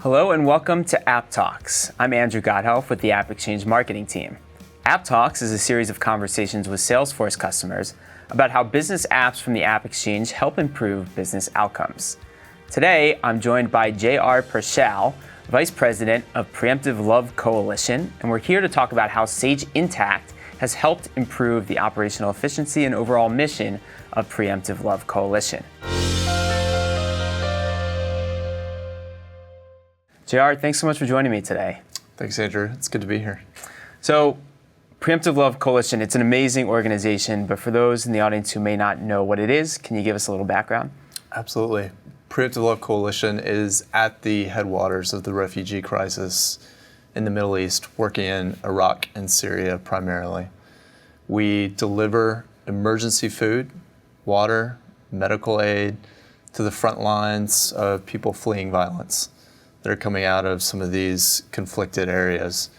Hello and welcome to App Talks. I'm Andrew Godhelf with the AppExchange marketing team. App Talks is a series of conversations with Salesforce customers about how business apps from the AppExchange help improve business outcomes. Today, I'm joined by J.R. Pershall, Vice President of Preemptive Love Coalition, and we're here to talk about how Sage Intacct has helped improve the operational efficiency and overall mission of Preemptive Love Coalition. JR, thanks so much for joining me today. Thanks, Andrew. It's good to be here. So, Preemptive Love Coalition, it's an amazing organization, but for those in the audience who may not know what it is, can you give us a little background? Absolutely. Preemptive Love Coalition is at the headwaters of the refugee crisis in the Middle East, working in Iraq and Syria primarily. We deliver emergency food, water, medical aid to the front lines of people fleeing violence that are coming out of some of these conflicted areas.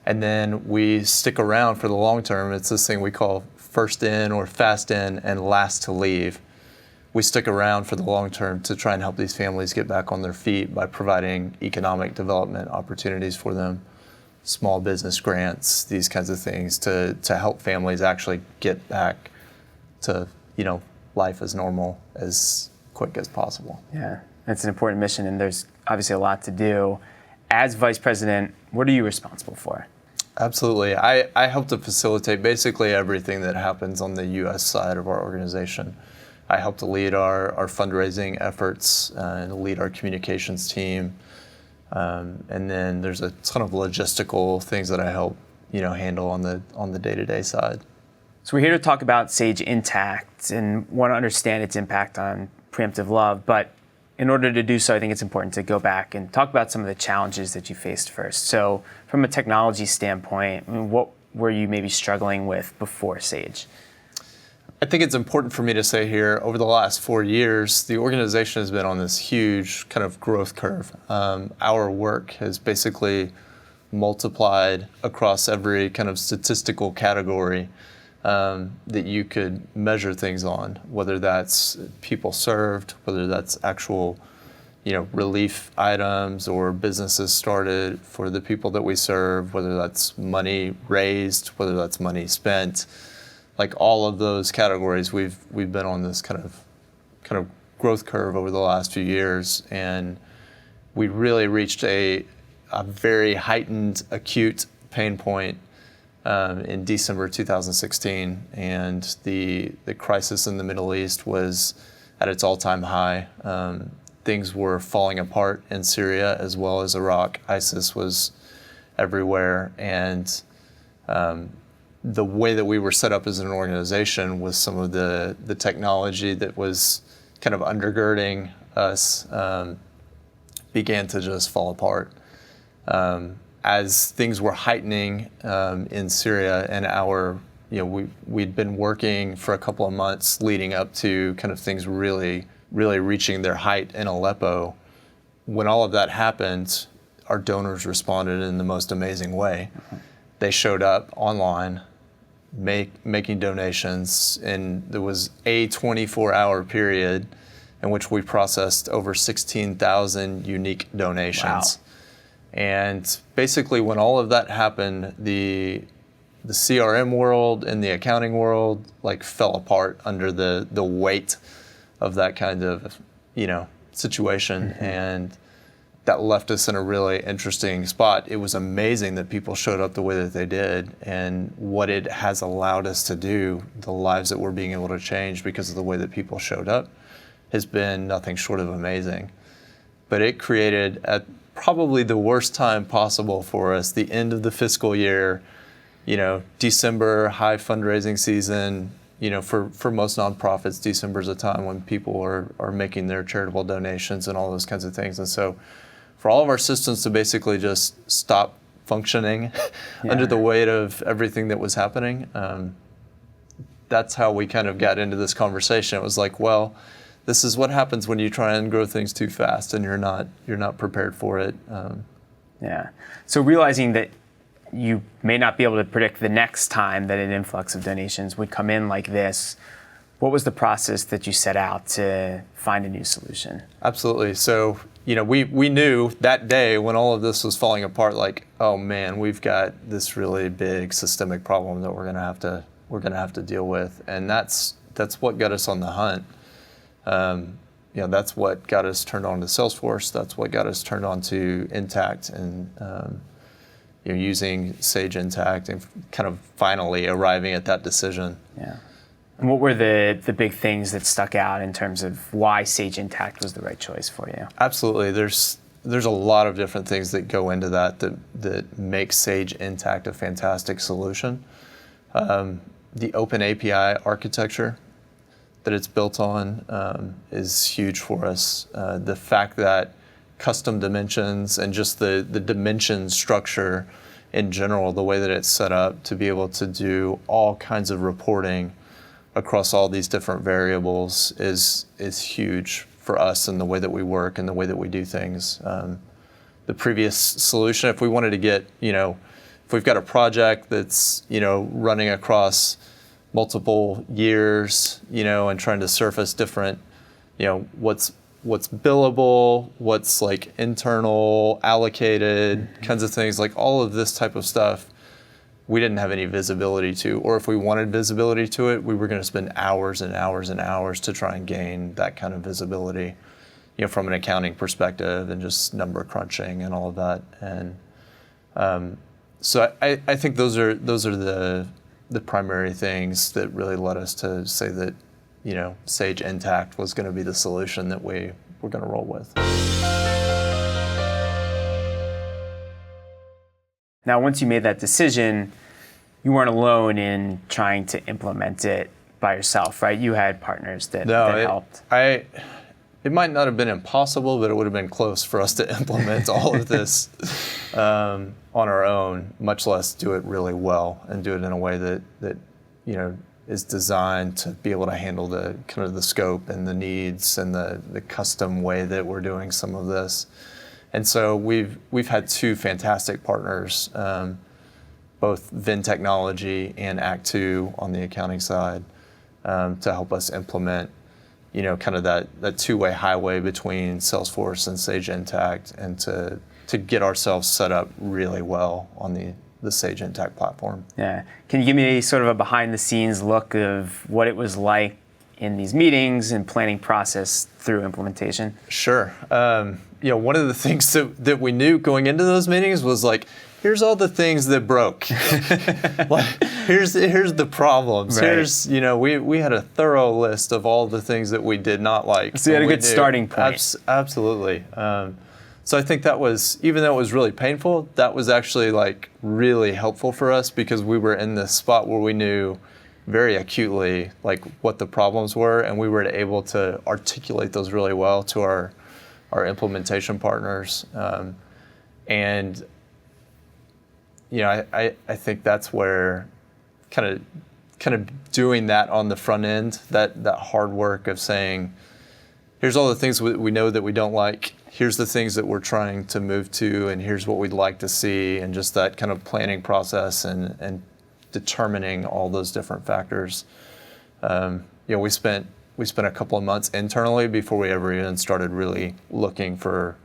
And then we stick around for the long term. It's this thing we call first in or fast in and last to leave. We stick around for the long term to try and help these families get back on their feet by providing economic development opportunities for them, small business grants, these kinds of things to help families actually get back to, life as normal as quick as possible. Yeah, that's an important mission, and there's obviously a lot to do. As Vice President, what are you responsible for? Absolutely. I help to facilitate basically everything that happens on the U.S. side of our organization. I help to lead our fundraising efforts and lead our communications team. And then there's a ton of logistical things that I help handle on the day-to-day side. So we're here to talk about Sage Intacct and want to understand its impact on Preemptive Love, but in order to do so, I think it's important to go back and talk about some of the challenges that you faced first. So from a technology standpoint, what were you maybe struggling with before Sage? I think it's important for me to say here, over the last 4 years, the organization has been on this huge kind of growth curve. Our work has basically multiplied across every kind of statistical category that you could measure things on, whether that's people served, whether that's actual, relief items or businesses started for the people that we serve, whether that's money raised, whether that's money spent. Like all of those categories, we've been on this kind of growth curve over the last few years, and we really reached a very heightened, acute pain point in December 2016, and the crisis in the Middle East was at its all-time high. Things were falling apart in Syria as well as Iraq. ISIS was everywhere, and the way that we were set up as an organization with some of the technology that was kind of undergirding us began to just fall apart. As things were heightening in Syria, and we'd been working for a couple of months leading up to kind of things really, really reaching their height in Aleppo. When all of that happened, our donors responded in the most amazing way. They showed up online, making donations, and there was a 24-hour period in which we processed over 16,000 unique donations. Wow. And basically, when all of that happened, the CRM world and the accounting world fell apart under the weight of that kind of situation, mm-hmm. and that left us in a really interesting spot. It was amazing that people showed up the way that they did, and what it has allowed us to do, the lives that we're being able to change because of the way that people showed up, has been nothing short of amazing. But it created, at probably the worst time possible for us, the end of the fiscal year, December, high fundraising season. For most nonprofits, December is a time when people are making their charitable donations and all those kinds of things. And so for all of our systems to basically just stop functioning under the weight of everything that was happening, that's how we kind of got into this conversation. It was like, well, this is what happens when you try and grow things too fast and you're not prepared for it. So realizing that you may not be able to predict the next time that an influx of donations would come in like this, What was the process that you set out to find a new solution? Absolutely. So, we knew that day when all of this was falling apart, like, oh man, we've got this really big systemic problem that we're gonna have to deal with, and that's what got us on the hunt. That's what got us turned on to Salesforce. That's what got us turned on to Intacct, and using Sage Intacct, and kind of finally arriving at that decision. Yeah. And what were the big things that stuck out in terms of why Sage Intacct was the right choice for you? Absolutely. There's a lot of different things that go into that make Sage Intacct a fantastic solution. The open API architecture that it's built on is huge for us. The fact that custom dimensions and just the dimension structure in general, the way that it's set up to be able to do all kinds of reporting across all these different variables is huge for us and the way that we work and the way that we do things. The previous solution, if we wanted to get, if we've got a project that's, running across multiple years, and trying to surface different, what's billable, what's like internal, allocated, kinds of things, like all of this type of stuff, we didn't have any visibility to, or if we wanted visibility to it, we were going to spend hours and hours and hours to try and gain that kind of visibility, from an accounting perspective and just number crunching and all of that. And so I think those are the primary things that really led us to say that, Sage Intacct was going to be the solution that we were going to roll with. Now, once you made that decision, you weren't alone in trying to implement it by yourself, right? You had partners that helped. It might not have been impossible, but it would have been close for us to implement all of this on our own, much less do it really well and do it in a way that is designed to be able to handle the kind of the scope and the needs and the custom way that we're doing some of this. And so we've had two fantastic partners, both Vin Technology and Act 2 on the accounting side, to help us implement, kind of that two-way highway between Salesforce and Sage Intacct, and to get ourselves set up really well on the Sage Intacct platform. Yeah. Can you give me sort of a behind-the-scenes look of what it was like in these meetings and planning process through implementation? Sure. One of the things that we knew going into those meetings was like, here's all the things that broke. Like, here's the problems. Right. Here's, we had a thorough list of all the things that we did not like. So you had a good starting point. Absolutely. So I think that was, even though it was really painful, that was actually like really helpful for us, because we were in this spot where we knew very acutely like what the problems were, and we were able to articulate those really well to our implementation partners. And I think that's where kind of doing that on the front end, that hard work of saying, here's all the things we know that we don't like, here's the things that we're trying to move to, and here's what we'd like to see, and just that kind of planning process and determining all those different factors. We spent a couple of months internally before we ever even started really looking for,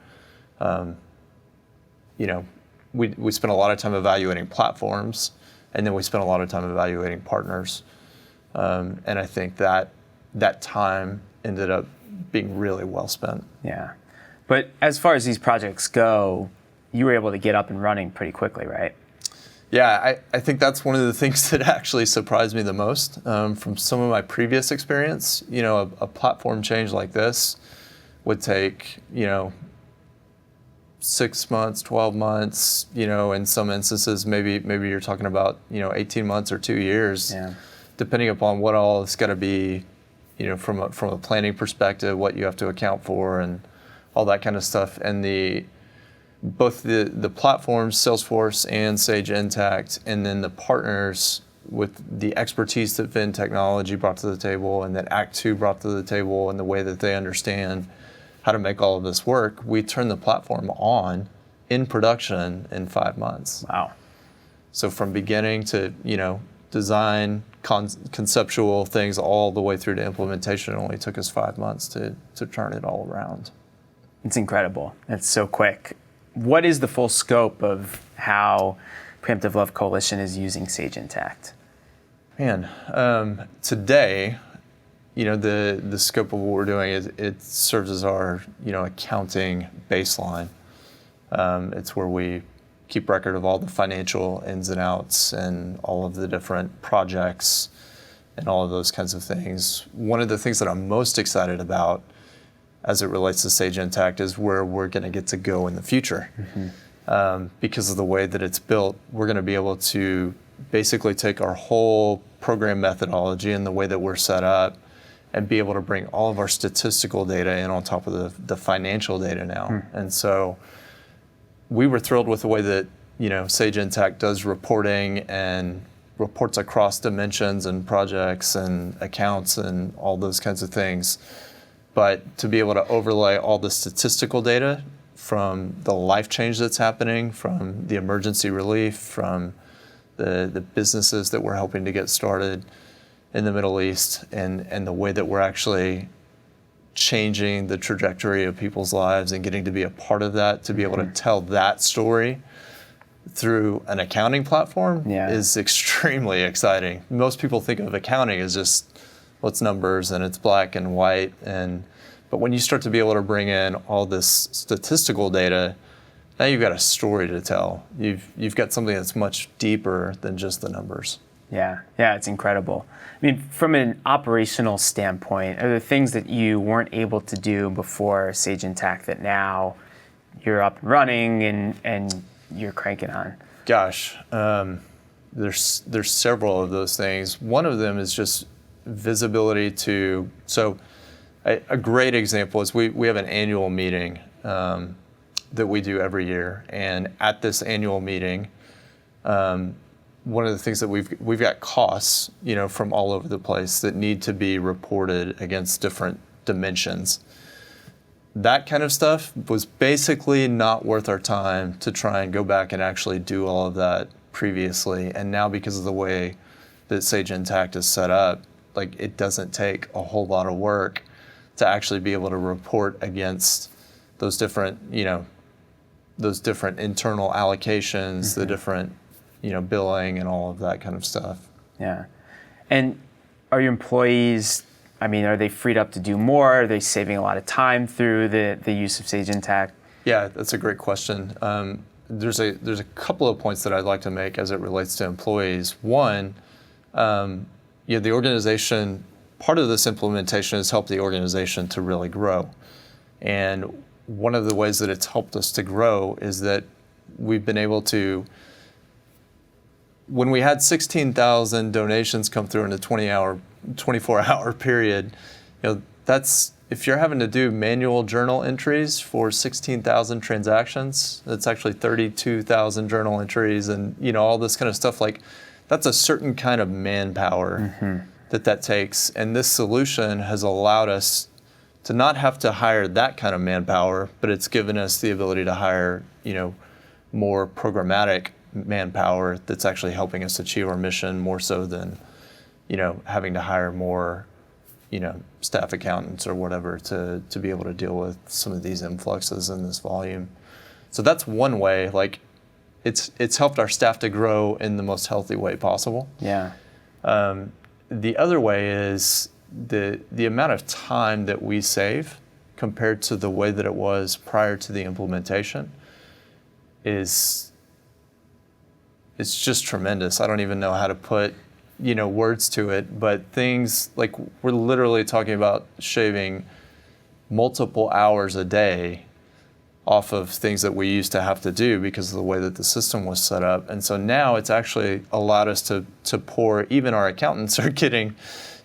we spent a lot of time evaluating platforms, and then we spent a lot of time evaluating partners. And I think that time ended up being really well spent. Yeah. But as far as these projects go, you were able to get up and running pretty quickly, right? Yeah, I think that's one of the things that actually surprised me the most from some of my previous experience. A platform change like this would take, 6 months, 12 months, in some instances, maybe you're talking about, 18 months or 2 years, depending upon what all it's got to be, from a planning perspective, what you have to account for and all that kind of stuff. And both the platforms, Salesforce and Sage Intacct, and then the partners with the expertise that Vin Technology brought to the table and that Act 2 brought to the table, and the way that they understand how to make all of this work, we turned the platform on in production in 5 months. Wow. So from beginning to, design, conceptual things all the way through to implementation. It only took us 5 months to turn it all around. It's incredible. It's so quick. What is the full scope of how Preemptive Love Coalition is using Sage Intacct? Man, today, the scope of what we're doing is it serves as our, accounting baseline. It's where we keep record of all the financial ins and outs and all of the different projects and all of those kinds of things. One of the things that I'm most excited about as it relates to Sage Intacct is where we're going to get to go in the future. Because of the way that it's built, we're going to be able to basically take our whole program methodology and the way that we're set up and be able to bring all of our statistical data in on top of the financial data now. And so we were thrilled with the way that, Sage Intacct does reporting and reports across dimensions and projects and accounts and all those kinds of things. But to be able to overlay all the statistical data from the life change that's happening, from the emergency relief, from the businesses that we're helping to get started in the Middle East, and the way that we're actually changing the trajectory of people's lives and getting to be a part of that, to be able to tell that story through an accounting platform is extremely exciting. Most people think of accounting as just, well, it's numbers and it's black and white, but when you start to be able to bring in all this statistical data, now you've got a story to tell. You've got something that's much deeper than just the numbers. Yeah, it's incredible. I mean, from an operational standpoint, are there things that you weren't able to do before Sage Intacct that now you're up and running and you're cranking on? Gosh, there's several of those things. One of them is just visibility to, so a great example is we have an annual meeting that we do every year. And at this annual meeting, one of the things that we've got costs, from all over the place that need to be reported against different dimensions. That kind of stuff was basically not worth our time to try and go back and actually do all of that previously. And now, because of the way that Sage Intacct is set up, it doesn't take a whole lot of work to actually be able to report against those different, those different internal allocations, the different, billing and all of that kind of stuff. Yeah. And are your employees, are they freed up to do more? Are they saving a lot of time through the use of Sage Intacct? Yeah, that's a great question. There's a couple of points that I'd like to make as it relates to employees. One, the organization, part of this implementation has helped the organization to really grow. And one of the ways that it's helped us to grow is that we've been able to, when we had 16,000 donations come through in a 24-hour period, that's, if you're having to do manual journal entries for 16,000 transactions, that's actually 32,000 journal entries and, all this kind of stuff, that's a certain kind of manpower that takes. And this solution has allowed us to not have to hire that kind of manpower, but it's given us the ability to hire, more programmatic manpower that's actually helping us achieve our mission more so than, having to hire more, staff accountants or whatever to be able to deal with some of these influxes in this volume. So that's one way, it's helped our staff to grow in the most healthy way possible. Yeah. The other way is the amount of time that we save compared to the way that it was prior to the implementation it's just tremendous. I don't even know how to put, words to it, but things we're literally talking about shaving multiple hours a day off of things that we used to have to do because of the way that the system was set up. And so now it's actually allowed us to pour, even our accountants are getting,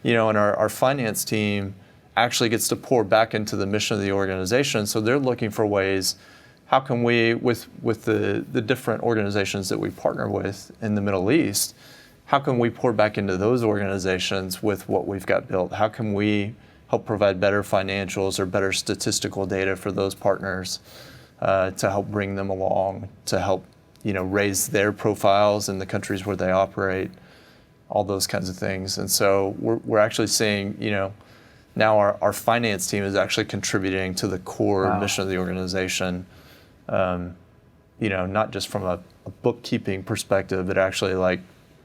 and our finance team actually gets to pour back into the mission of the organization. So they're looking for ways, how can we, with the different organizations that we partner with in the Middle East, how can we pour back into those organizations with what we've got built? How can we help provide better financials or better statistical data for those partners to help bring them along, to help raise their profiles in the countries where they operate? all those kinds of things. And so we're actually seeing, now our finance team is actually contributing to the core mission of the organization, not just from a bookkeeping perspective, but actually like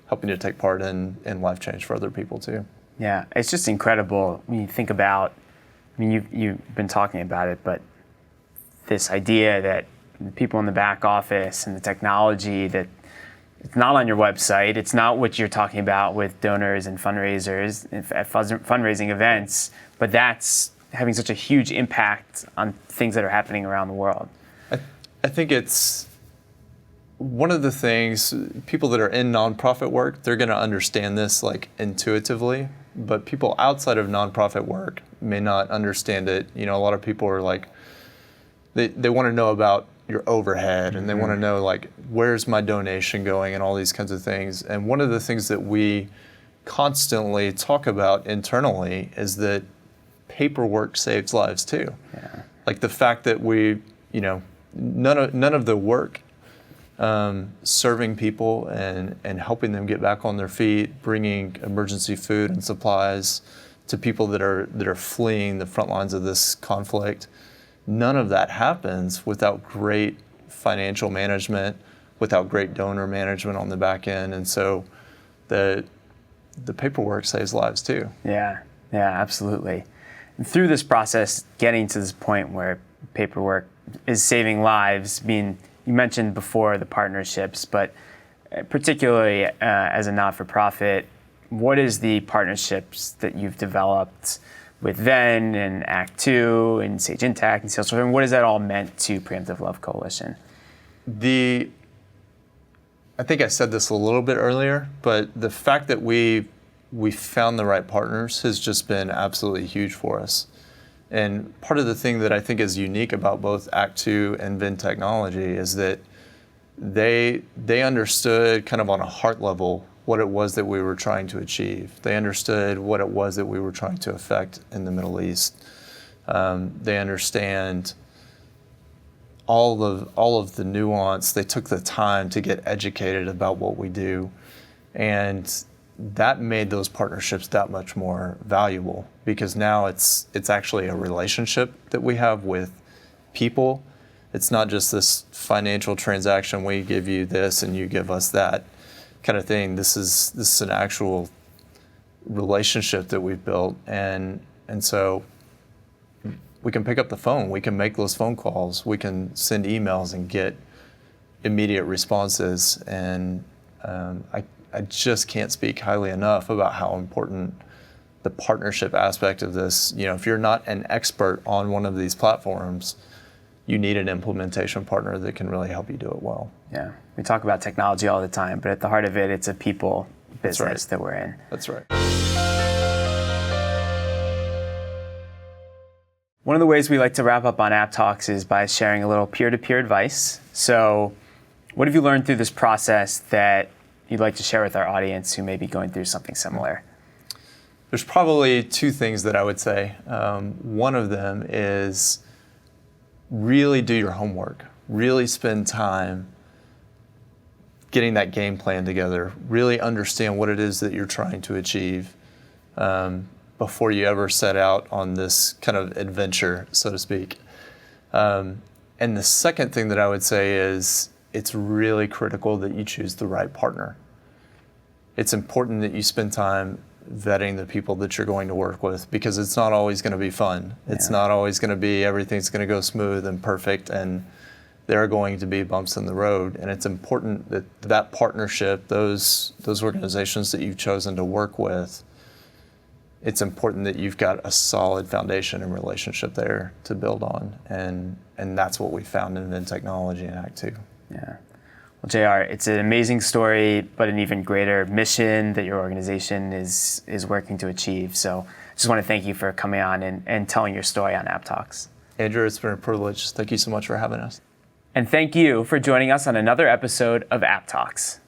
helping to take part in life change for other people too. Yeah, it's just incredible when you think about, you've been talking about it, but this idea that the people in the back office and the technology that it's not on your website, it's not what you're talking about with donors and fundraisers at fundraising events, but that's having such a huge impact on things that are happening around the world. I think it's one of the things, people that are in nonprofit work, they're going to understand this like intuitively, but people outside of nonprofit work may not understand it. A lot of people are like, they want to know about your overhead and they want to know like, where's my donation going and all these kinds of things. And one of the things that we constantly talk about internally is that paperwork saves lives too. Yeah. Like the fact that we, none of the work serving people and helping them get back on their feet, bringing emergency food and supplies to people that are fleeing the front lines of this conflict. None of that happens without great financial management, without great donor management on the back end, and so the paperwork saves lives too. Yeah, absolutely. And through this process, getting to this point where paperwork is saving lives, you mentioned before the partnerships, but particularly as a not-for-profit, what is the partnerships that you've developed with Venn and Act 2 and Sage Intacct and Salesforce? And what has that all meant to Preemptive Love Coalition? I think I said this a little bit earlier, but the fact that we found the right partners has just been absolutely huge for us. And part of the thing that I think is unique about both Act 2 and Venn Technology is that they understood kind of on a heart level what it was that we were trying to achieve. They understood what it was that we were trying to affect in the Middle East. They understand all of the nuance. They took the time to get educated about what we do. And that made those partnerships that much more valuable because now it's actually a relationship that we have with people. It's not just this financial transaction, we give you this and you give us that kind of thing. This is an actual relationship that we've built, and so we can pick up the phone, we can make those phone calls, we can send emails and get immediate responses, and I just can't speak highly enough about how important the partnership aspect of this. If you're not an expert on one of these platforms, you need an implementation partner that can really help you do it well. Yeah, we talk about technology all the time, but at the heart of it, it's a people business that we're in. That's right. One of the ways we like to wrap up on App Talks is by sharing a little peer-to-peer advice. So what have you learned through this process that you'd like to share with our audience who may be going through something similar? There's probably two things that I would say. One of them is really do your homework. Really spend time getting that game plan together. Really understand what it is that you're trying to achieve before you ever set out on this kind of adventure, so to speak. And the second thing that I would say is it's really critical that you choose the right partner. It's important that you spend time vetting the people that you're going to work with because it's not always going to be fun. It's not always going to be everything's going to go smooth and perfect, and there are going to be bumps in the road. And it's important that that partnership, those organizations that you've chosen to work with, it's important that you've got a solid foundation and relationship there to build on. And that's what we found in Venn Technology and Act 2. Yeah. Well, JR, it's an amazing story, but an even greater mission that your organization is working to achieve. So I just want to thank you for coming on and telling your story on App Talks. Andrew, it's been a privilege. Thank you so much for having us. And thank you for joining us on another episode of App Talks.